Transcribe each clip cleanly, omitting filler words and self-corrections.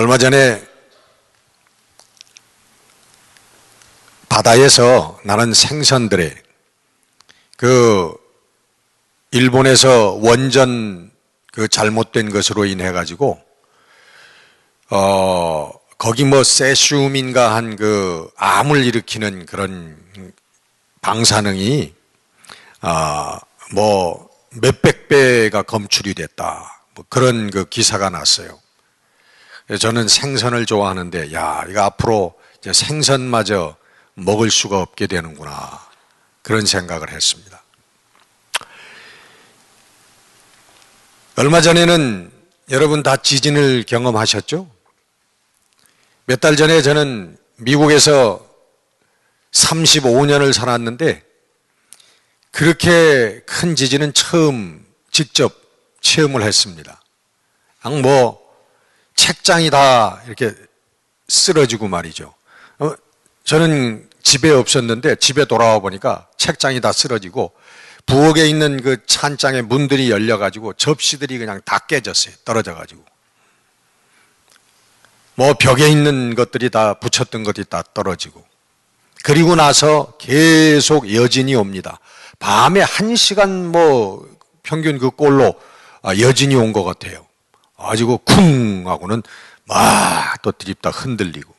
얼마 전에 바다에서 나는 생선들의 일본에서 원전 잘못된 것으로 인해 가지고 거기 세슘인가 한 암을 일으키는 그런 방사능이 몇백 배가 검출이 됐다. 그런 기사가 났어요. 그래서 저는 생선을 좋아하는데, 이거 앞으로 이제 생선마저 먹을 수가 없게 되는구나. 그런 생각을 했습니다. 얼마 전에는 여러분 다 지진을 경험하셨죠? 몇 달 전에 저는 미국에서 35년을 살았는데 그렇게 큰 지진은 처음 직접 체험을 했습니다. 그냥 책장이 다 이렇게 쓰러지고 말이죠. 저는 집에 없었는데 집에 돌아와 보니까 책장이 다 쓰러지고 부엌에 있는 찬장의 문들이 열려가지고 접시들이 그냥 다 깨졌어요. 떨어져가지고. 벽에 있는 것들이 다 붙였던 것이 다 떨어지고. 그리고 나서 계속 여진이 옵니다. 밤에 1시간 평균 꼴로 여진이 온 것 같아요. 가지고 쿵 하고는 막 또 드립다 흔들리고.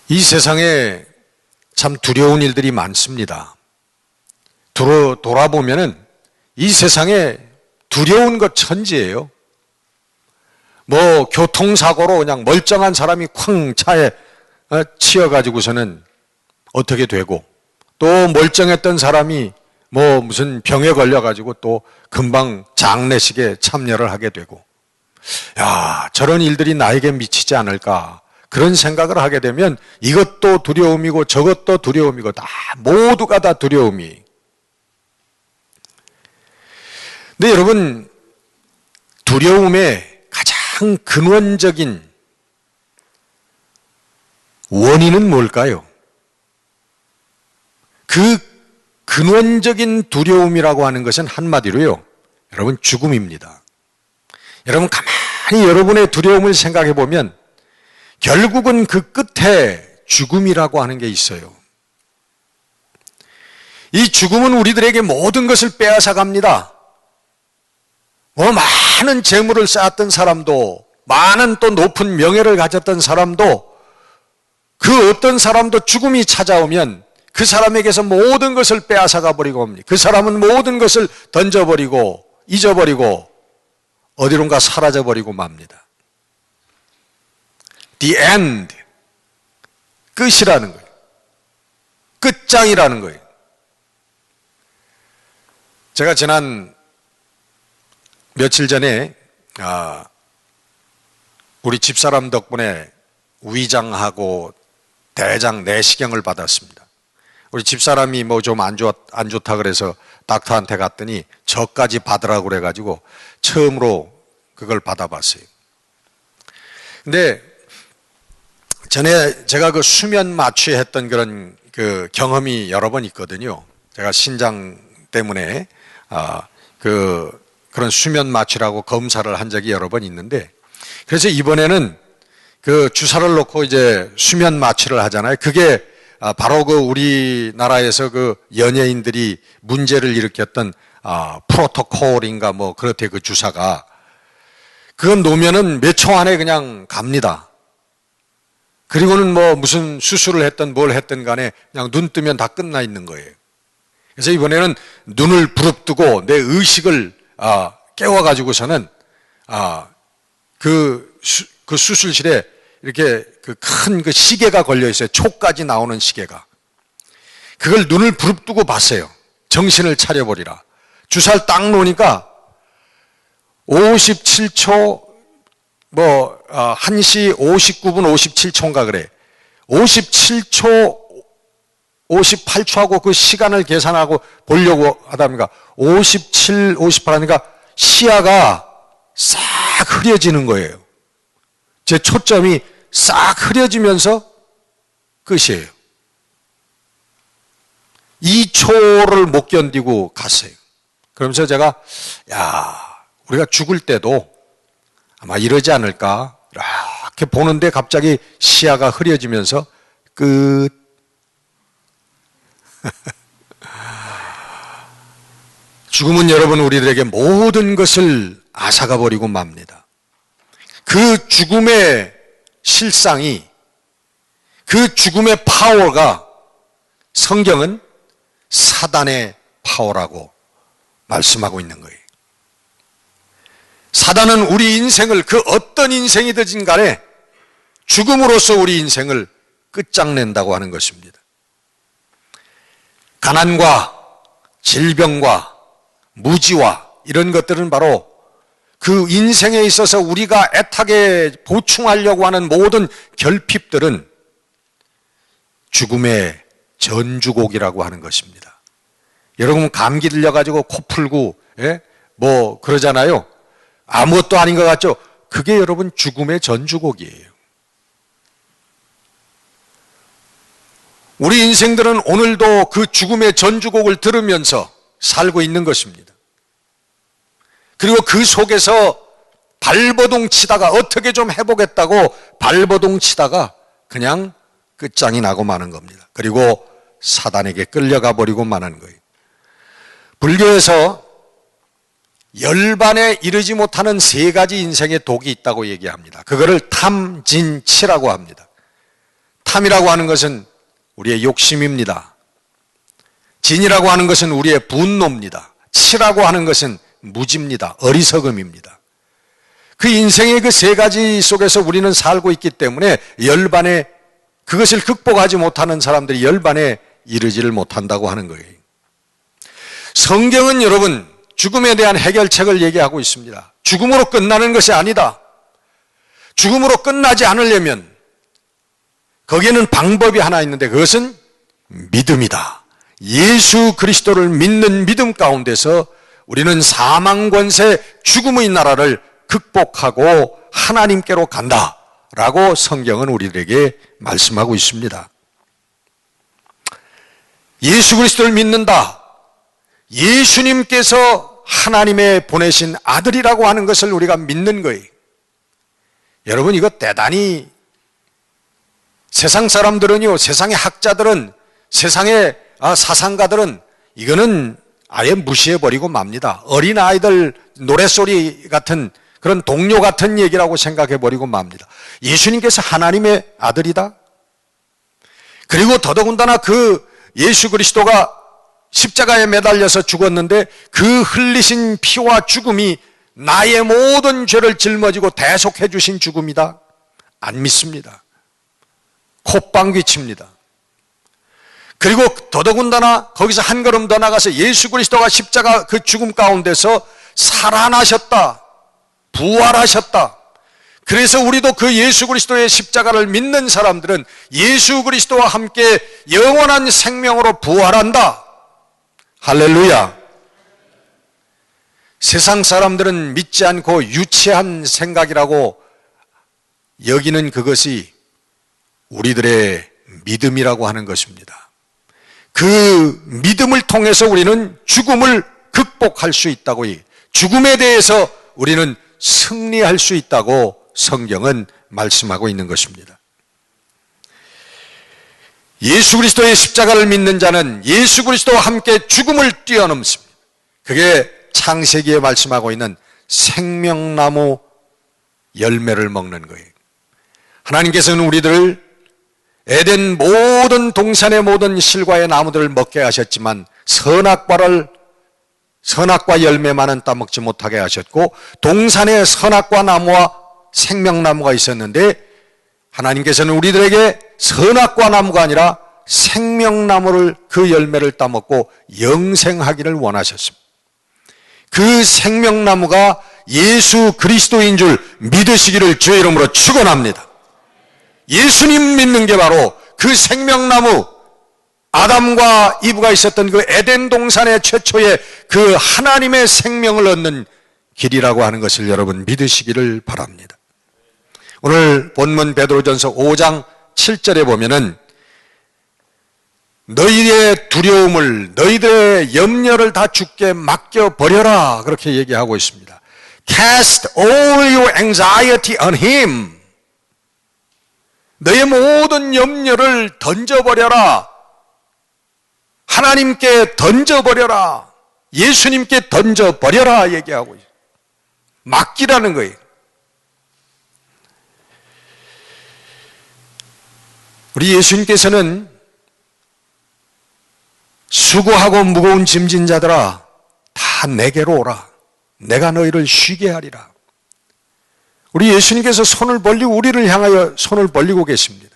이 세상에 참 두려운 일들이 많습니다. 돌아보면은 이 세상에 두려운 것 천지예요. 교통사고로 그냥 멀쩡한 사람이 쾅 차에 치여가지고서는 어떻게 되고, 또 멀쩡했던 사람이 무슨 병에 걸려가지고 또 금방 장례식에 참여를 하게 되고, 저런 일들이 나에게 미치지 않을까. 그런 생각을 하게 되면 이것도 두려움이고 저것도 두려움이고 모두가 다 두려움이. 근데 여러분, 두려움의 가장 근원적인 원인은 뭘까요? 그 근원적인 두려움이라고 하는 것은 한마디로요, 여러분, 죽음입니다. 여러분, 가만히 여러분의 두려움을 생각해 보면 결국은 그 끝에 죽음이라고 하는 게 있어요. 이 죽음은 우리들에게 모든 것을 빼앗아 갑니다. 많은 재물을 쌓았던 사람도, 많은 또 높은 명예를 가졌던 사람도, 그 어떤 사람도 죽음이 찾아오면 그 사람에게서 모든 것을 빼앗아 가버리고 옵니다. 그 사람은 모든 것을 던져버리고 잊어버리고 어디론가 사라져버리고 맙니다. The end. 끝이라는 거예요. 끝장이라는 거예요. 제가 지난 며칠 전에 우리 집사람 덕분에 위장하고 대장 내시경을 받았습니다. 우리 집사람이 좀 안 좋다 그래서 닥터한테 갔더니 저까지 받으라고 그래가지고 처음으로 그걸 받아봤어요. 근데 전에 제가 수면 마취했던 그런 경험이 여러 번 있거든요. 제가 신장 때문에 그런 수면 마취라고 검사를 한 적이 여러 번 있는데, 그래서 이번에는 주사를 놓고 이제 수면 마취를 하잖아요. 그게 바로 우리나라에서 연예인들이 문제를 일으켰던 프로토콜인가 그렇대. 그 주사가 그건 놓으면은 몇 초 안에 그냥 갑니다. 그리고는 무슨 수술을 했든 뭘 했든 간에 그냥 눈 뜨면 다 끝나 있는 거예요. 그래서 이번에는 눈을 부릅뜨고 내 의식을 깨워가지고서는 그 수술실에 이렇게 큰 시계가 걸려 있어요. 초까지 나오는 시계가. 그걸 눈을 부릅뜨고 봤어요. 정신을 차려버리라. 주사를 딱 놓으니까 57초 1시 59분 57초인가 그래. 57초 58초하고 그 시간을 계산하고 보려고 하다 보니까 57, 58 하니까 시야가 싹 흐려지는 거예요. 제 초점이 싹 흐려지면서 끝이에요. 2초를 못 견디고 갔어요. 그러면서 제가 우리가 죽을 때도 아마 이러지 않을까? 이렇게 보는데 갑자기 시야가 흐려지면서 끝. 죽음은 여러분 우리들에게 모든 것을 앗아가 버리고 맙니다. 그 죽음의 실상이, 그 죽음의 파워가 성경은 사단의 파워라고 말씀하고 있는 거예요. 사단은 우리 인생을, 그 어떤 인생이든지 간에 죽음으로써 우리 인생을 끝장낸다고 하는 것입니다. 가난과 질병과 무지와 이런 것들은 바로 그 인생에 있어서 우리가 애타게 보충하려고 하는 모든 결핍들은 죽음의 전주곡이라고 하는 것입니다. 여러분 감기 들려가지고 코 풀고 뭐 그러잖아요. 아무것도 아닌 것 같죠? 그게 여러분 죽음의 전주곡이에요. 우리 인생들은 오늘도 그 죽음의 전주곡을 들으면서 살고 있는 것입니다. 그리고 그 속에서 발버둥 치다가 어떻게 좀 해보겠다고 발버둥 치다가 그냥 끝장이 나고 마는 겁니다. 그리고 사단에게 끌려가 버리고 마는 거예요. 불교에서 열반에 이르지 못하는 3가지 인생의 독이 있다고 얘기합니다. 그거를 탐, 진, 치라고 합니다. 탐이라고 하는 것은 우리의 욕심입니다. 진이라고 하는 것은 우리의 분노입니다. 치라고 하는 것은 무지입니다. 어리석음입니다. 그 인생의 그 3가지 속에서 우리는 살고 있기 때문에 열반에, 그것을 극복하지 못하는 사람들이 열반에 이르지를 못한다고 하는 거예요. 성경은 여러분 죽음에 대한 해결책을 얘기하고 있습니다. 죽음으로 끝나는 것이 아니다. 죽음으로 끝나지 않으려면 거기에는 방법이 하나 있는데 그것은 믿음이다. 예수 그리스도를 믿는 믿음 가운데서 우리는 사망 권세 죽음의 나라를 극복하고 하나님께로 간다라고 성경은 우리들에게 말씀하고 있습니다. 예수 그리스도를 믿는다. 예수님께서 하나님의 보내신 아들이라고 하는 것을 우리가 믿는 거예요. 여러분 이거 대단히, 세상 사람들은요, 세상의 학자들은, 세상의 사상가들은 이거는 아예 무시해버리고 맙니다. 어린아이들 노랫소리 같은 그런 동료 같은 얘기라고 생각해버리고 맙니다. 예수님께서 하나님의 아들이다? 그리고 더더군다나 그 예수 그리스도가 십자가에 매달려서 죽었는데 그 흘리신 피와 죽음이 나의 모든 죄를 짊어지고 대속해 주신 죽음이다? 안 믿습니다. 콧방귀 칩니다. 그리고 더더군다나 거기서 한 걸음 더 나가서 예수 그리스도가 십자가 그 죽음 가운데서 살아나셨다, 부활하셨다. 그래서 우리도 그 예수 그리스도의 십자가를 믿는 사람들은 예수 그리스도와 함께 영원한 생명으로 부활한다. 할렐루야. 세상 사람들은 믿지 않고 유치한 생각이라고 여기는 그것이 우리들의 믿음이라고 하는 것입니다. 그 믿음을 통해서 우리는 죽음을 극복할 수 있다고, 죽음에 대해서 우리는 승리할 수 있다고 성경은 말씀하고 있는 것입니다. 예수 그리스도의 십자가를 믿는 자는 예수 그리스도와 함께 죽음을 뛰어넘습니다. 그게 창세기에 말씀하고 있는 생명나무 열매를 먹는 거예요. 하나님께서는 우리들을 에덴 모든 동산의 모든 실과의 나무들을 먹게 하셨지만 선악과 열매만은 따먹지 못하게 하셨고, 동산에 선악과 나무와 생명나무가 있었는데 하나님께서는 우리들에게 선악과 나무가 아니라 생명나무를, 그 열매를 따먹고 영생하기를 원하셨습니다. 그 생명나무가 예수 그리스도인 줄 믿으시기를 주의 이름으로 축원합니다. 예수님 믿는 게 바로 그 생명나무, 아담과 이브가 있었던 그 에덴 동산의 최초의 그 하나님의 생명을 얻는 길이라고 하는 것을 여러분 믿으시기를 바랍니다. 오늘 본문 베드로전서 5장 7절에 보면은 너희의 두려움을, 너희들의 염려를 다 주께 맡겨버려라, 그렇게 얘기하고 있습니다. Cast all your anxiety on Him. 너의 모든 염려를 던져버려라. 하나님께 던져버려라. 예수님께 던져버려라 얘기하고 있어요. 맡기라는 거예요. 우리 예수님께서는 수고하고 무거운 짐진 자들아 다 내게로 오라. 내가 너희를 쉬게 하리라. 우리 예수님께서 손을 벌리고 우리를 향하여 손을 벌리고 계십니다.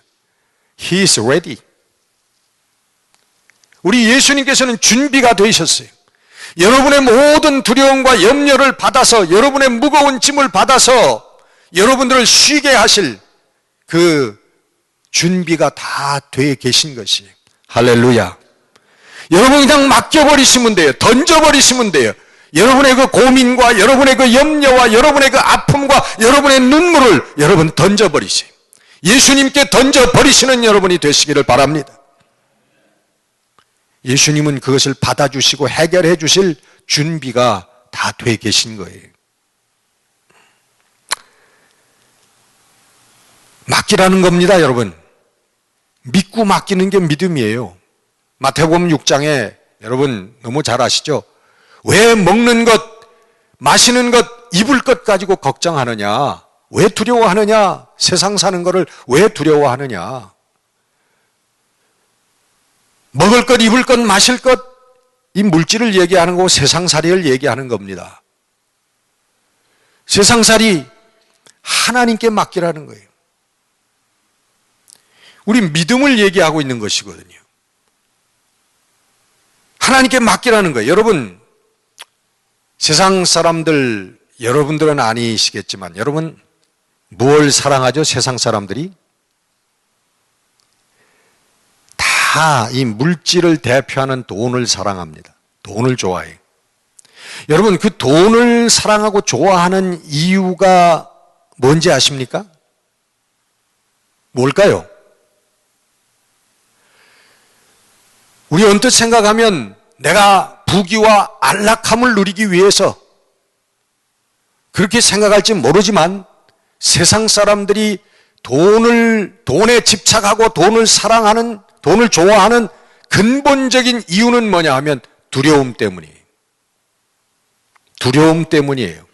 He is ready. 우리 예수님께서는 준비가 되셨어요. 여러분의 모든 두려움과 염려를 받아서 여러분의 무거운 짐을 받아서 여러분들을 쉬게 하실 그 준비가 다 돼 계신 것이에요. 할렐루야. 여러분 그냥 맡겨버리시면 돼요. 던져버리시면 돼요. 여러분의 그 고민과 여러분의 그 염려와 여러분의 그 아픔과 여러분의 눈물을 여러분 던져버리세요. 예수님께 던져버리시는 여러분이 되시기를 바랍니다. 예수님은 그것을 받아주시고 해결해 주실 준비가 다 돼 계신 거예요. 맡기라는 겁니다, 여러분. 믿고 맡기는 게 믿음이에요. 마태복음 6장에 여러분 너무 잘 아시죠? 왜 먹는 것, 마시는 것, 입을 것 가지고 걱정하느냐? 왜 두려워하느냐? 세상 사는 것을 왜 두려워하느냐? 먹을 것, 입을 것, 마실 것, 이 물질을 얘기하는 거고 세상살이를 얘기하는 겁니다. 세상살이 하나님께 맡기라는 거예요. 우리 믿음을 얘기하고 있는 것이거든요. 하나님께 맡기라는 거예요. 여러분, 세상 사람들, 여러분들은 아니시겠지만 여러분 무엇을 사랑하죠? 세상 사람들이? 다 이 물질을 대표하는 돈을 사랑합니다. 돈을 좋아해요. 여러분 그 돈을 사랑하고 좋아하는 이유가 뭔지 아십니까? 뭘까요? 우리 언뜻 생각하면 내가 부귀와 안락함을 누리기 위해서 그렇게 생각할지 모르지만 세상 사람들이 돈에 집착하고 돈을 사랑하는, 돈을 좋아하는 근본적인 이유는 뭐냐 하면 두려움 때문이에요. 두려움 때문이에요.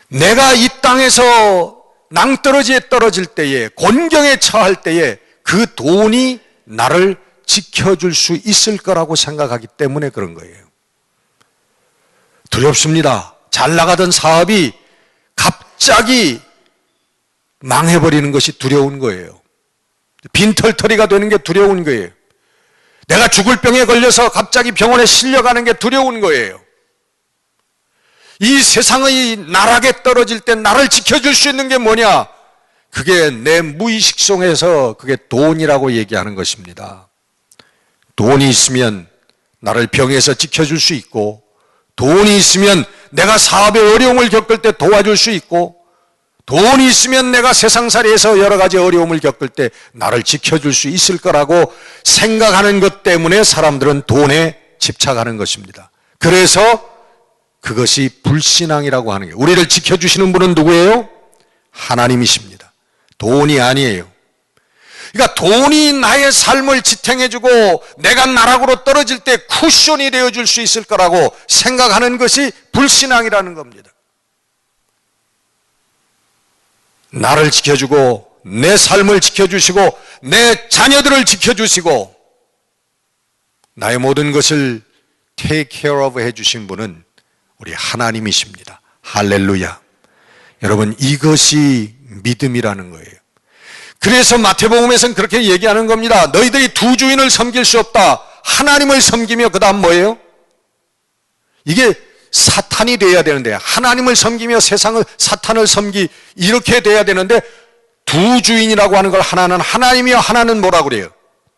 내가 이 땅에서 낭떠러지에 떨어질 때에, 곤경에 처할 때에 그 돈이 나를 지켜줄 수 있을 거라고 생각하기 때문에 그런 거예요. 두렵습니다. 잘 나가던 사업이 갑자기 망해버리는 것이 두려운 거예요. 빈털터리가 되는 게 두려운 거예요. 내가 죽을 병에 걸려서 갑자기 병원에 실려가는 게 두려운 거예요. 이 세상의 나락에 떨어질 때 나를 지켜줄 수 있는 게 뭐냐? 그게 내 무의식 속에서 그게 돈이라고 얘기하는 것입니다. 돈이 있으면 나를 병에서 지켜줄 수 있고, 돈이 있으면 내가 사업에 어려움을 겪을 때 도와줄 수 있고, 돈이 있으면 내가 세상살이에서 여러 가지 어려움을 겪을 때 나를 지켜줄 수 있을 거라고 생각하는 것 때문에 사람들은 돈에 집착하는 것입니다. 그래서 그것이 불신앙이라고 하는 거예요. 우리를 지켜주시는 분은 누구예요? 하나님이십니다. 돈이 아니에요. 그러니까 돈이 나의 삶을 지탱해주고 내가 나락으로 떨어질 때 쿠션이 되어줄 수 있을 거라고 생각하는 것이 불신앙이라는 겁니다. 나를 지켜주고 내 삶을 지켜주시고 내 자녀들을 지켜주시고 나의 모든 것을 take care of 해주신 분은 우리 하나님이십니다. 할렐루야. 여러분, 이것이 믿음이라는 거예요. 그래서 마태복음에서는 그렇게 얘기하는 겁니다. 너희들이 두 주인을 섬길 수 없다. 하나님을 섬기며 그 다음 뭐예요? 이게 사탄이 돼야 되는데, 하나님을 섬기며 세상을, 사탄을 섬기, 이렇게 돼야 되는데, 두 주인이라고 하는 걸 하나는 하나님이요, 하나는 뭐라고 그래요?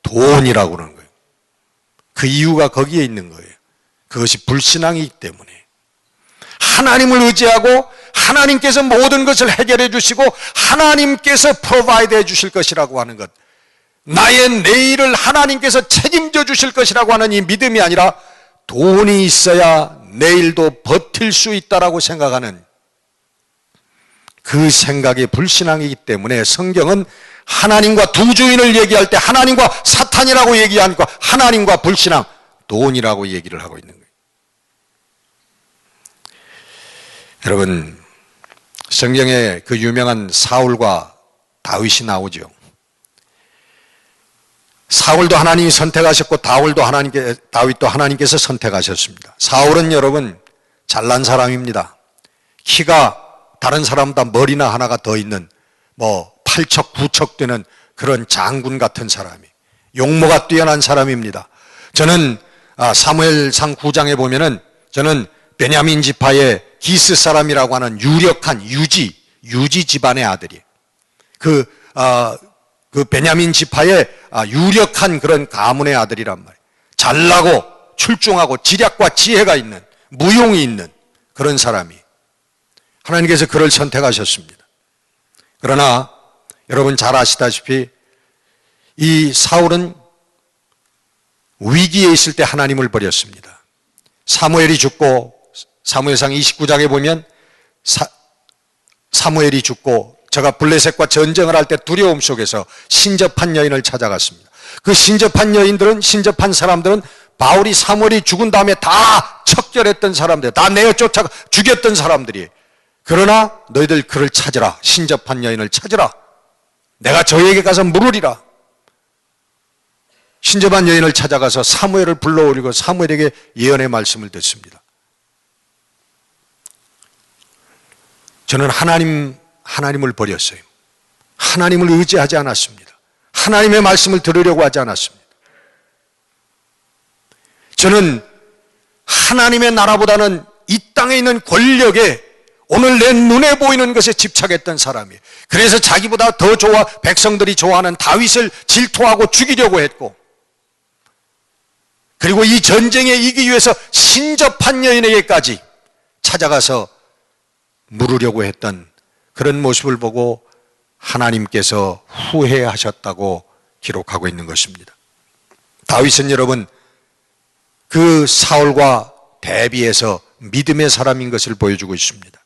돈이라고 그러는 거예요. 그 이유가 거기에 있는 거예요. 그것이 불신앙이기 때문에. 하나님을 의지하고 하나님께서 모든 것을 해결해 주시고 하나님께서 프로바이드 해 주실 것이라고 하는 것, 나의 내일을 하나님께서 책임져 주실 것이라고 하는 이 믿음이 아니라 돈이 있어야 내일도 버틸 수 있다라고 생각하는 그 생각이 불신앙이기 때문에 성경은 하나님과 두 주인을 얘기할 때 하나님과 사탄이라고 얘기하니까 하나님과 불신앙, 돈이라고 얘기를 하고 있는 거예요. 여러분, 성경에 그 유명한 사울과 다윗이 나오죠. 사울도 하나님이 선택하셨고 다윗도 하나님께서 선택하셨습니다. 사울은 여러분 잘난 사람입니다. 키가 다른 사람보다 머리나 하나가 더 있는 팔척 구척 되는 그런 장군 같은 사람이, 용모가 뛰어난 사람입니다. 저는 사무엘상 9장에 보면은 저는 베냐민 지파의 기스 사람이라고 하는 유력한 유지 집안의 아들이에요. 그 베냐민 지파의 유력한 그런 가문의 아들이란 말이에요. 잘나고 출중하고 지략과 지혜가 있는, 무용이 있는 그런 사람이, 하나님께서 그를 선택하셨습니다. 그러나 여러분 잘 아시다시피 이 사울은 위기에 있을 때 하나님을 버렸습니다. 사무엘이 죽고, 사무엘상 29장에 보면 사무엘이 죽고 저가 블레셋과 전쟁을 할 때 두려움 속에서 신접한 여인을 찾아갔습니다. 그 신접한 사람들은 바울이 사무엘이 죽은 다음에 다 척결했던 사람들, 다 내어 쫓아가 죽였던 사람들이. 그러나 너희들 그를 찾으라, 신접한 여인을 찾으라, 내가 저에게 가서 물으리라. 신접한 여인을 찾아가서 사무엘을 불러오리고 사무엘에게 예언의 말씀을 듣습니다. 저는 하나님을 버렸어요. 하나님을 의지하지 않았습니다. 하나님의 말씀을 들으려고 하지 않았습니다. 저는 하나님의 나라보다는 이 땅에 있는 권력에, 오늘 내 눈에 보이는 것에 집착했던 사람이에요. 그래서 자기보다 더 백성들이 좋아하는 다윗을 질투하고 죽이려고 했고, 그리고 이 전쟁에 이기기 위해서 신접한 여인에게까지 찾아가서 물으려고 했던 그런 모습을 보고 하나님께서 후회하셨다고 기록하고 있는 것입니다. 다윗은 여러분 그 사울과 대비해서 믿음의 사람인 것을 보여주고 있습니다.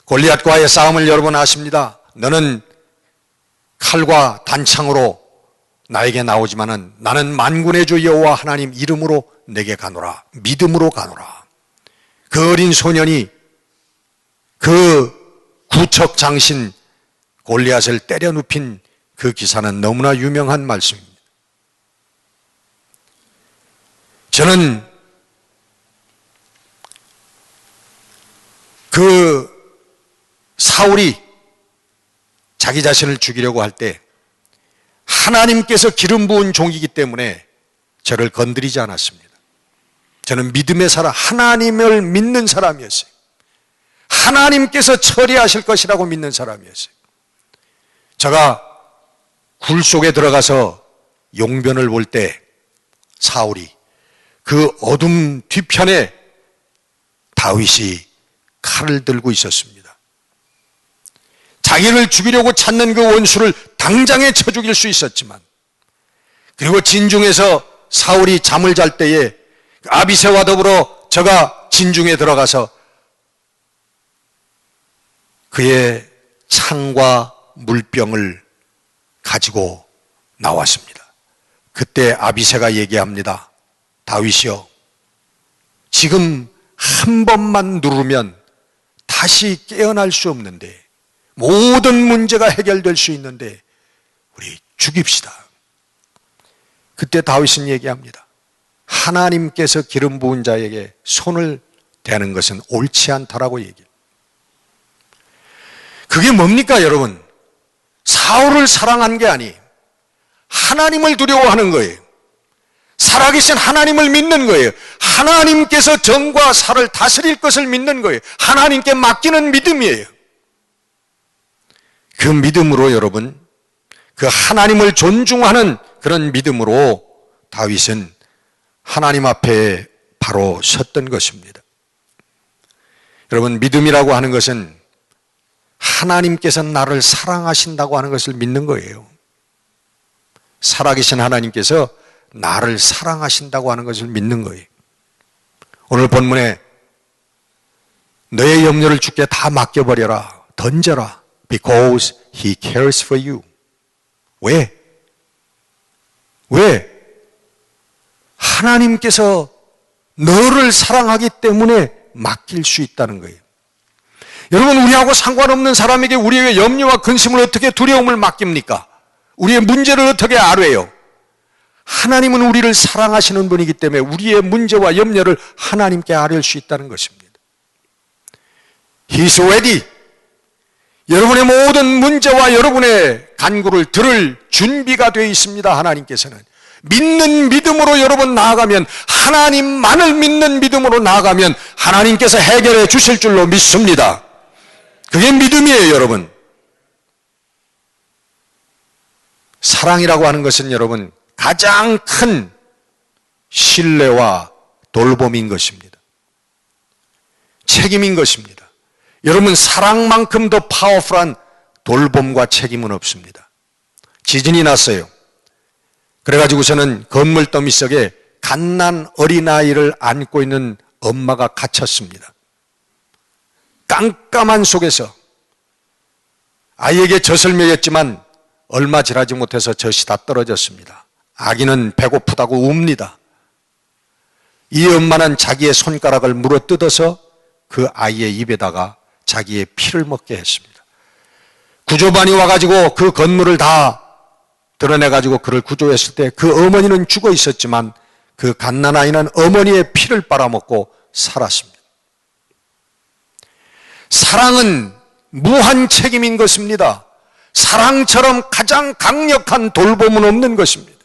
골리앗과의 싸움을 여러분 아십니다. 너는 칼과 단창으로 나에게 나오지만은 나는 만군의 주 여호와 하나님 이름으로 내게 가노라, 믿음으로 가노라. 그 어린 소년이 그 구척 장신 골리앗을 때려 눕힌 그 기사는 너무나 유명한 말씀입니다. 저는 그 사울이 자기 자신을 죽이려고 할 때 하나님께서 기름 부은 종이기 때문에 저를 건드리지 않았습니다. 저는 믿음의 사람, 하나님을 믿는 사람이었어요. 하나님께서 처리하실 것이라고 믿는 사람이었어요. 제가 굴 속에 들어가서 용변을 볼 때 사울이 그 어둠 뒤편에 다윗이 칼을 들고 있었습니다. 자기를 죽이려고 찾는 그 원수를 당장에 쳐 죽일 수 있었지만, 그리고 진중에서 사울이 잠을 잘 때에 아비새와 더불어 저가 진중에 들어가서 그의 창과 물병을 가지고 나왔습니다. 그때 아비새가 얘기합니다. 다윗이여, 지금 한 번만 누르면 다시 깨어날 수 없는데, 모든 문제가 해결될 수 있는데 우리 죽입시다. 그때 다윗은 얘기합니다. 하나님께서 기름 부은 자에게 손을 대는 것은 옳지 않다라고 얘기해요. 그게 뭡니까 여러분? 사울을 사랑한 게 아니에요. 하나님을 두려워하는 거예요. 살아계신 하나님을 믿는 거예요. 하나님께서 정과 사를 다스릴 것을 믿는 거예요. 하나님께 맡기는 믿음이에요. 그 믿음으로 여러분, 그 하나님을 존중하는 그런 믿음으로 다윗은 하나님 앞에 바로 섰던 것입니다. 여러분, 믿음이라고 하는 것은 하나님께서 나를 사랑하신다고 하는 것을 믿는 거예요. 살아계신 하나님께서 나를 사랑하신다고 하는 것을 믿는 거예요. 오늘 본문에 너의 염려를 주께 다 맡겨버려라, 던져라. Because He cares for you. 왜? 왜? 하나님께서 너를 사랑하기 때문에 맡길 수 있다는 거예요. 여러분, 우리하고 상관없는 사람에게 우리의 염려와 근심을 어떻게, 두려움을 맡깁니까? 우리의 문제를 어떻게 아뢰요? 하나님은 우리를 사랑하시는 분이기 때문에 우리의 문제와 염려를 하나님께 아뢰을 수 있다는 것입니다. He's ready. 여러분의 모든 문제와 여러분의 간구를 들을 준비가 되어 있습니다. 하나님께서는. 믿는 믿음으로 여러분 나아가면, 하나님만을 믿는 믿음으로 나아가면 하나님께서 해결해 주실 줄로 믿습니다. 그게 믿음이에요, 여러분. 사랑이라고 하는 것은 여러분 가장 큰 신뢰와 돌봄인 것입니다. 책임인 것입니다. 여러분, 사랑만큼 더 파워풀한 돌봄과 책임은 없습니다. 지진이 났어요. 그래가지고서는 건물 더미 속에 갓난 어린아이를 안고 있는 엄마가 갇혔습니다. 깜깜한 속에서 아이에게 젖을 먹였지만 얼마 지나지 못해서 젖이 다 떨어졌습니다. 아기는 배고프다고 웁니다. 이 엄마는 자기의 손가락을 물어뜯어서 그 아이의 입에다가 자기의 피를 먹게 했습니다. 구조반이 와가지고 그 건물을 다 드러내가지고 그를 구조했을 때 그 어머니는 죽어 있었지만 그 갓난아이는 어머니의 피를 빨아먹고 살았습니다. 사랑은 무한 책임인 것입니다. 사랑처럼 가장 강력한 돌봄은 없는 것입니다.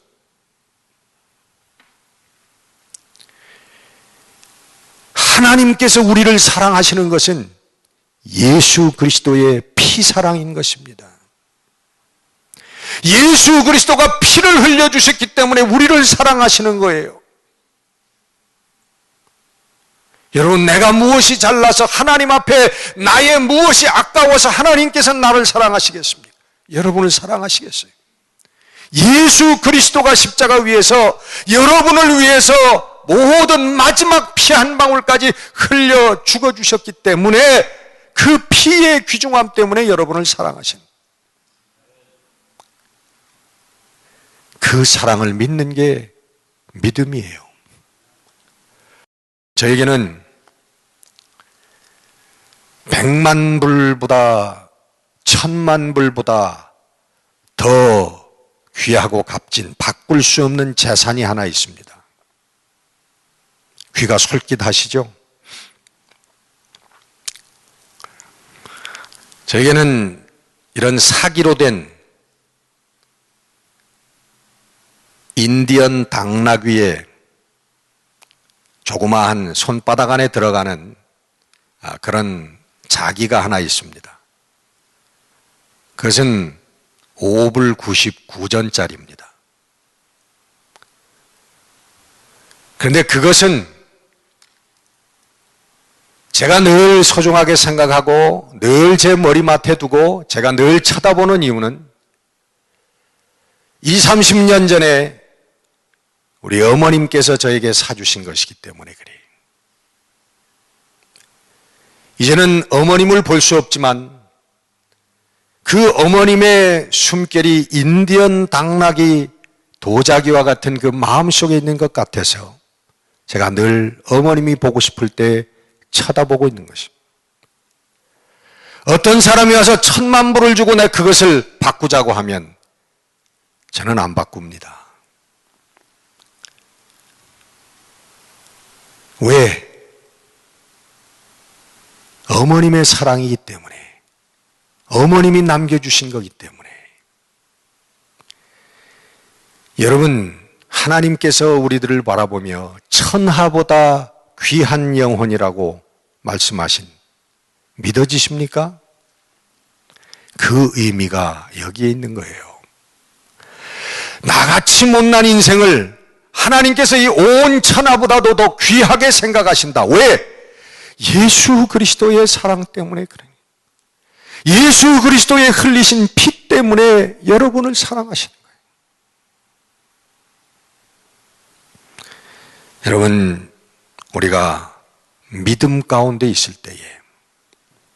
하나님께서 우리를 사랑하시는 것은 예수 그리스도의 피사랑인 것입니다. 예수 그리스도가 피를 흘려주셨기 때문에 우리를 사랑하시는 거예요. 여러분, 내가 무엇이 잘나서 하나님 앞에 나의 무엇이 아까워서 하나님께서 나를 사랑하시겠습니까? 여러분을 사랑하시겠어요? 예수 그리스도가 십자가 위에서 여러분을 위해서 모든 마지막 피 한 방울까지 흘려 죽어주셨기 때문에 그 피의 귀중함 때문에 여러분을 사랑하신, 그 사랑을 믿는 게 믿음이에요. 저에게는 100만 불보다 1000만 불보다 더 귀하고 값진 바꿀 수 없는 재산이 하나 있습니다. 귀가 솔깃하시죠? 저에게는 이런 사기로 된 인디언 당나귀의 조그마한 손바닥 안에 들어가는 그런 자기가 하나 있습니다. 그것은 5불 99전짜리입니다. 그런데 그것은 제가 늘 소중하게 생각하고 늘 제 머리맡에 두고 제가 늘 쳐다보는 이유는 20, 30년 전에 우리 어머님께서 저에게 사주신 것이기 때문에 그래요. 이제는 어머님을 볼 수 없지만 그 어머님의 숨결이 인디언 당나귀 도자기와 같은 그 마음속에 있는 것 같아서 제가 늘 어머님이 보고 싶을 때 쳐다보고 있는 것입니다. 어떤 사람이 와서 1000만 불을 주고 내 그것을 바꾸자고 하면 저는 안 바꿉니다. 왜? 어머님의 사랑이기 때문에, 어머님이 남겨주신 거기 때문에. 여러분, 하나님께서 우리들을 바라보며 천하보다 귀한 영혼이라고 말씀하신, 믿어지십니까? 그 의미가 여기에 있는 거예요. 나같이 못난 인생을 하나님께서 이 온 천하보다도 더 귀하게 생각하신다. 왜? 예수 그리스도의 사랑 때문에 그래요. 예수 그리스도의 흘리신 피 때문에 여러분을 사랑하시는 거예요. 여러분, 우리가 믿음 가운데 있을 때에,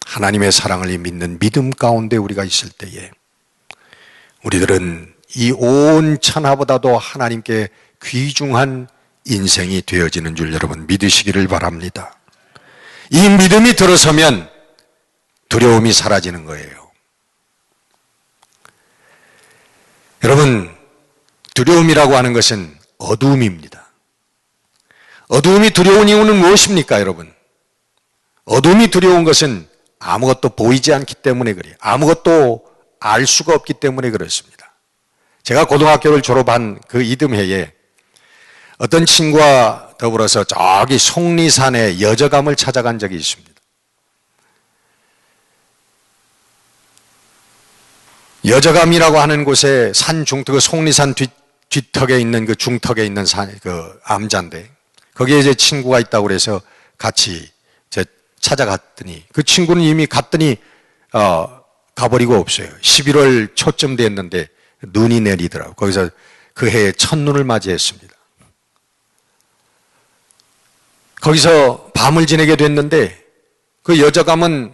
하나님의 사랑을 믿는 믿음 가운데 우리가 있을 때에 우리들은 이 온 천하보다도 하나님께 귀중한 인생이 되어지는 줄 여러분 믿으시기를 바랍니다. 이 믿음이 들어서면 두려움이 사라지는 거예요. 여러분, 두려움이라고 하는 것은 어두움입니다. 어두움이 두려운 이유는 무엇입니까, 여러분? 어두움이 두려운 것은 아무것도 보이지 않기 때문에 그래요. 아무것도 알 수가 없기 때문에 그렇습니다. 제가 고등학교를 졸업한 그 이듬해에 어떤 친구와 더불어서 저기 속리산의 여저감을 찾아간 적이 있습니다. 여저감이라고 하는 곳에 산 중턱, 그 속리산 뒤턱에 있는 그 중턱에 있는 그 암자인데, 거기에 제 친구가 있다고 그래서 같이 찾아갔더니, 그 친구는 이미 갔더니 가버리고 없어요. 11월 초쯤 됐는데 눈이 내리더라고요. 거기서 그 해에 첫눈을 맞이했습니다. 거기서 밤을 지내게 됐는데, 그 여저감은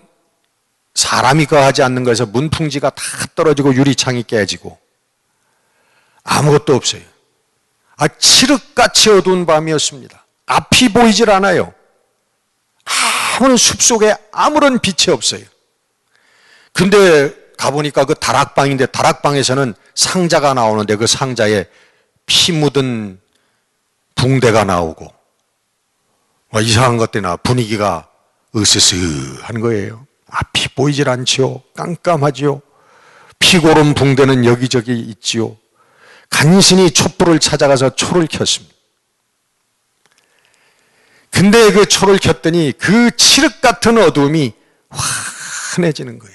사람이 거하지 않는 거에서 문풍지가 다 떨어지고 유리창이 깨지고 아무것도 없어요. 칠흑같이 어두운 밤이었습니다. 앞이 보이질 않아요. 아무런 숲속에 아무런 빛이 없어요. 근데 가보니까 그 다락방인데, 다락방에서는 상자가 나오는데 그 상자에 피 묻은 붕대가 나오고 이상한 것 때문에 분위기가 으스스한 거예요. 앞이 보이질 않지요. 깜깜하지요. 피고른 붕대는 여기저기 있지요. 간신히 촛불을 찾아가서 초를 켰습니다. 근데 그 초를 켰더니 그 칠흑 같은 어두움이 환해지는 거예요.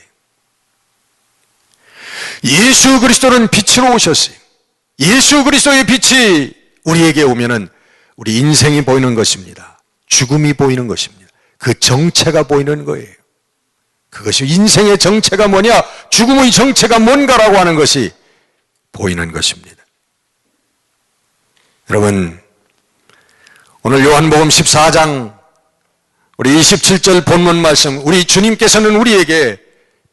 예수 그리스도는 빛으로 오셨어요. 예수 그리스도의 빛이 우리에게 오면은 우리 인생이 보이는 것입니다. 죽음이 보이는 것입니다. 그 정체가 보이는 거예요. 그것이 인생의 정체가 뭐냐, 죽음의 정체가 뭔가라고 하는 것이 보이는 것입니다. 여러분, 오늘 요한복음 14장 우리 27절 본문 말씀, 우리 주님께서는 우리에게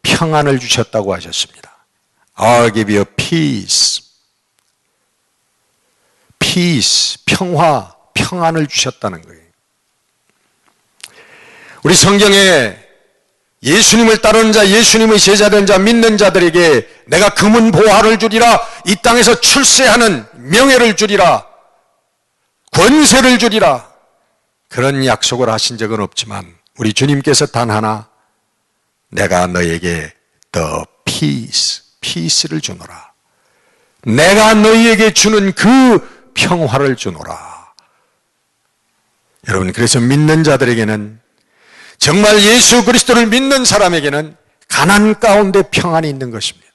평안을 주셨다고 하셨습니다. I'll give you peace. peace, 평화, 평안을 주셨다는 거예요. 우리 성경에 예수님을 따르는 자, 예수님의 제자된 자, 믿는 자들에게 내가 금은 보화를 주리라, 이 땅에서 출세하는 명예를 주리라, 권세를 주리라, 그런 약속을 하신 적은 없지만 우리 주님께서 단 하나, 내가 너에게 the peace, peace를 주노라, 내가 너희에게 주는 그 평화를 주노라. 여러분, 그래서 믿는 자들에게는, 정말 예수 그리스도를 믿는 사람에게는 가난 가운데 평안이 있는 것입니다.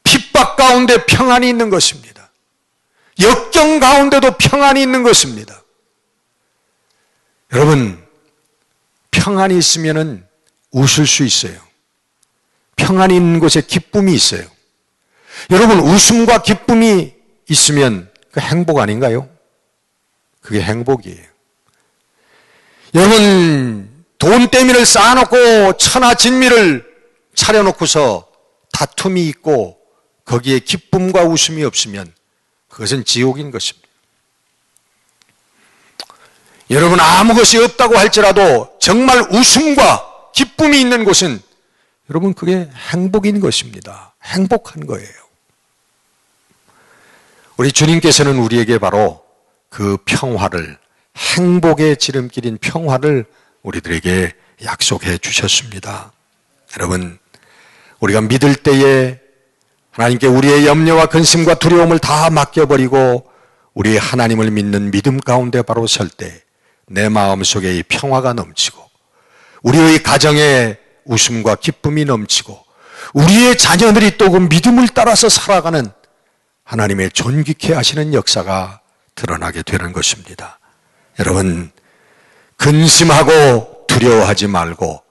핍박 가운데 평안이 있는 것입니다. 역경 가운데도 평안이 있는 것입니다. 여러분, 평안이 있으면 웃을 수 있어요. 평안이 있는 곳에 기쁨이 있어요. 여러분, 웃음과 기쁨이 있으면 그 행복 아닌가요? 그게 행복이에요. 여러분, 돈대미를 쌓아놓고 천하진미를 차려놓고서 다툼이 있고 거기에 기쁨과 웃음이 없으면 그것은 지옥인 것입니다. 여러분, 아무 것이 없다고 할지라도 정말 웃음과 기쁨이 있는 곳은 여러분 그게 행복인 것입니다. 행복한 거예요. 우리 주님께서는 우리에게 바로 그 평화를, 행복의 지름길인 평화를 우리들에게 약속해 주셨습니다. 여러분, 우리가 믿을 때에 하나님께 우리의 염려와 근심과 두려움을 다 맡겨버리고 우리 하나님을 믿는 믿음 가운데 바로 설 때 내 마음속에 이 평화가 넘치고 우리의 가정에 웃음과 기쁨이 넘치고 우리의 자녀들이 또 그 믿음을 따라서 살아가는 하나님의 존귀케 하시는 역사가 드러나게 되는 것입니다. 여러분, 근심하고 두려워하지 말고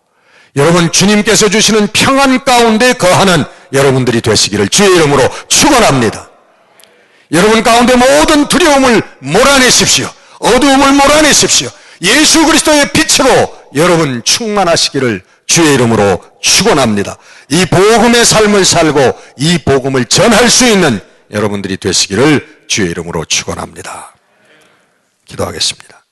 여러분 주님께서 주시는 평안 가운데 거하는 여러분들이 되시기를 주의 이름으로 축원합니다. 여러분 가운데 모든 두려움을 몰아내십시오. 어두움을 몰아내십시오. 예수 그리스도의 빛으로 여러분 충만하시기를 주의 이름으로 축원합니다. 이 복음의 삶을 살고 이 복음을 전할 수 있는 여러분들이 되시기를 주의 이름으로 축원합니다. 기도하겠습니다.